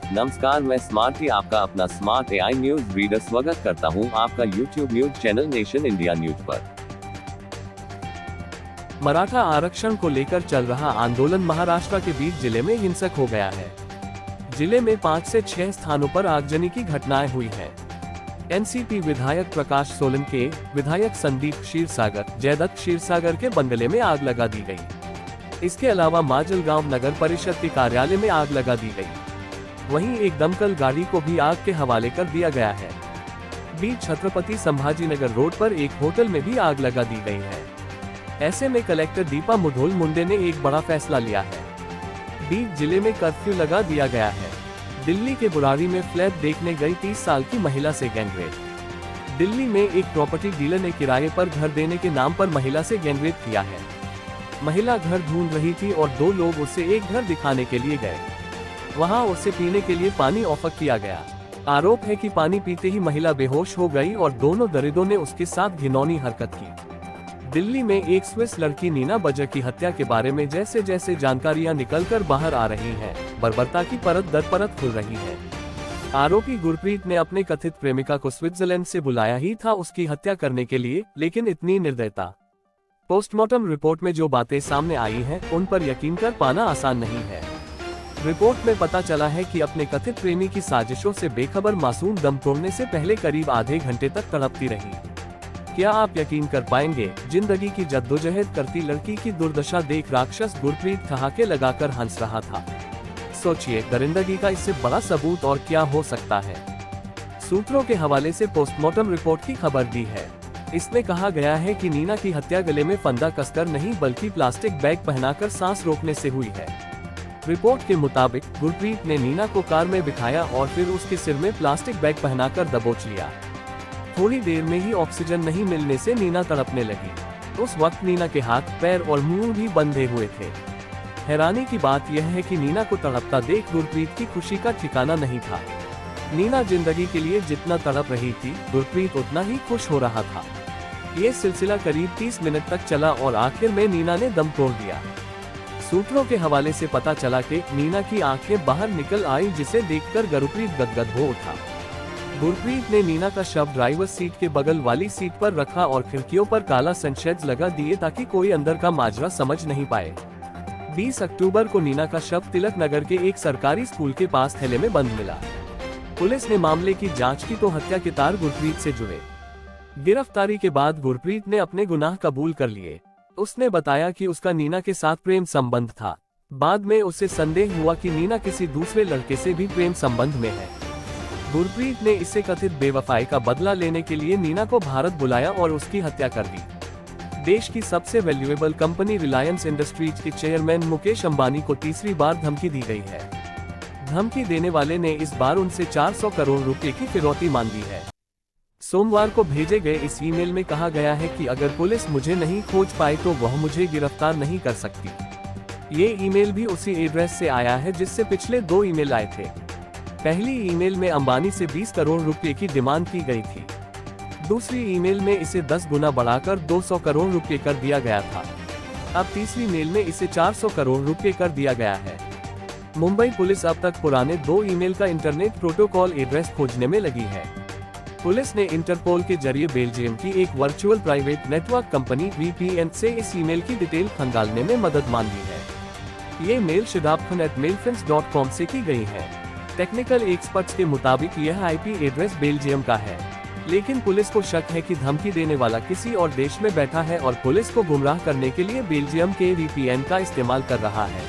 नमस्कार, मैं स्मार्टी आपका अपना स्मार्ट एआई न्यूज रीडर स्वागत करता हूं आपका YouTube news channel nation India news पर। मराठा आरक्षण को लेकर चल रहा आंदोलन महाराष्ट्र के बीच जिले में हिंसक हो गया है। जिले में 5 से 6 स्थानों पर आगजनी की घटनाएं हुई हैं। एनसीपी विधायक प्रकाश सोलंके, विधायक संदीप क्षीरसागर, जयदत्त क्षीरसागर के बंगले में आग लगा दी गई। इसके अलावा माजलगांव नगर परिषद के कार्यालय में आग लगा दी गई। वहीं एक दमकल गाड़ी को भी आग के हवाले कर दिया गया है। बीच छत्रपति संभाजीनगर रोड पर एक होटल में भी आग लगा दी गई है। ऐसे में कलेक्टर दीपा मुधोल मुंडे ने एक बड़ा फैसला लिया है। बीच जिले में कर्फ्यू लगा दिया गया है। दिल्ली के बुराड़ी में फ्लैट देखने गई 30 साल की महिला से गैंगरेप। दिल्ली में एक प्रॉपर्टी डीलर ने किराए पर घर देने के नाम पर महिला से गैंगरेप किया है। महिला घर ढूंढ रही थी और 2 लोग उसे एक घर दिखाने के लिए गए। वहां उसे पीने के लिए पानी ऑफर किया गया। आरोप है कि पानी पीते ही महिला बेहोश हो गई और दोनों दरिंदों ने उसके साथ घिनौनी हरकत की। दिल्ली में एक स्विस लड़की नीना बजर की हत्या के बारे में जैसे जैसे जानकारियां निकलकर बाहर आ रही हैं, बर्बरता की परत दर परत खुल रही है। आरोपी गुरप्रीत ने अपने कथित प्रेमिका को स्विट्जरलैंड से बुलाया ही था उसकी हत्या करने के लिए, लेकिन इतनी निर्दयता। पोस्टमार्टम रिपोर्ट में जो बातें सामने आई हैं, उन पर यकीन कर पाना आसान नहीं है। रिपोर्ट में पता चला है कि अपने कथित प्रेमी की साजिशों से बेखबर मासूम दम तोड़ने से पहले करीब आधे घंटे तक तड़पती रही। क्या आप यकीन कर पाएंगे, जिंदगी की जद्दोजहद करती लड़की की दुर्दशा देख राक्षस गुरप्रीत ठहाके लगाकर हंस रहा था। सोचिए, दरिंदगी का इससे बड़ा सबूत और क्या हो सकता है। सूत्रों के हवाले से पोस्टमार्टम रिपोर्ट की खबर दी है। इसमें कहा गया है कि नीना की हत्या गले में फंदा कसकर नहीं बल्कि प्लास्टिक बैग पहनाकर सांस रोकने से हुई है। रिपोर्ट के मुताबिक गुरप्रीत ने नीना को कार में बिठाया और फिर उसके सिर में प्लास्टिक बैग पहनाकर दबोच लिया। थोड़ी देर में ही ऑक्सीजन नहीं मिलने से नीना तड़पने लगी। उस वक्त नीना के हाथ, पैर और मुंह भी बंधे हुए थे। हैरानी की बात यह है कि नीना को तड़पता देख गुरप्रीत की खुशी का ठिकाना नहीं था। नीना जिंदगी के लिए जितना तड़प रही थी, गुरप्रीत उतना ही खुश हो रहा था। ये सिलसिला करीब 30 मिनट तक चला और आखिर में नीना ने दम तोड़ दिया। सूत्रों के हवाले से पता चला कि नीना की आंखें बाहर निकल आई, जिसे देखकर गुरप्रीत गदगद हो उठा। गुरप्रीत ने नीना का शव ड्राइवर सीट के बगल वाली सीट पर रखा और खिड़कियों पर काला सनशेड्स लगा दिए ताकि कोई अंदर का माजरा समझ नहीं पाए। 20 अक्टूबर को नीना का शव तिलक नगर के एक सरकारी स्कूल के पास थैले में बंद मिला। पुलिस ने मामले की जांच की तो हत्या के तार गुरप्रीत से जुड़े। गिरफ्तारी के बाद गुरप्रीत ने अपने गुनाह कबूल कर लिए। उसने बताया कि उसका नीना के साथ प्रेम संबंध था। बाद में उसे संदेह हुआ कि नीना किसी दूसरे लड़के से भी प्रेम संबंध में है। गुरप्रीत ने इसे कथित बेवफाई का बदला लेने के लिए नीना को भारत बुलाया और उसकी हत्या कर दी। देश की सबसे वैल्यूएबल कंपनी रिलायंस इंडस्ट्रीज के चेयरमैन मुकेश अंबानी को तीसरी बार धमकी दी गई है। धमकी देने वाले ने इस बार उनसे 400 करोड़ रुपए की फिरौती मांगी है। सोमवार को भेजे गए इस ईमेल में कहा गया है कि अगर पुलिस मुझे नहीं खोज पाए तो वह मुझे गिरफ्तार नहीं कर सकती। ये ईमेल भी उसी एड्रेस से आया है जिससे पिछले 2 ईमेल आए थे। पहली ईमेल में अंबानी से 20 करोड़ रुपए की डिमांड की गई थी। दूसरी ईमेल में इसे 10 गुना बढ़ाकर 200 करोड़ रुपए कर दिया गया था। अब तीसरी मेल में इसे 400 करोड़ रुपए कर दिया गया है। मुंबई पुलिस अब तक पुराने 2 ईमेल का इंटरनेट प्रोटोकॉल एड्रेस खोजने में लगी है। पुलिस ने इंटरपोल के जरिए बेल्जियम की एक virtual private network company VPN से इस ईमेल की डिटेल खंगालने में मदद मांगी है। ये मेल shadabkhan@mailfriends.com से की गई है। टेक्निकल एक्सपर्ट्स के मुताबिक यह IP एड्रेस बेल्जियम का है, लेकिन पुलिस को शक है कि धमकी देने वाला किसी और देश में बैठा है और पुलिस को गुमराह करने के लिए बेल्जियम के VPN का इस्तेमाल कर रहा है।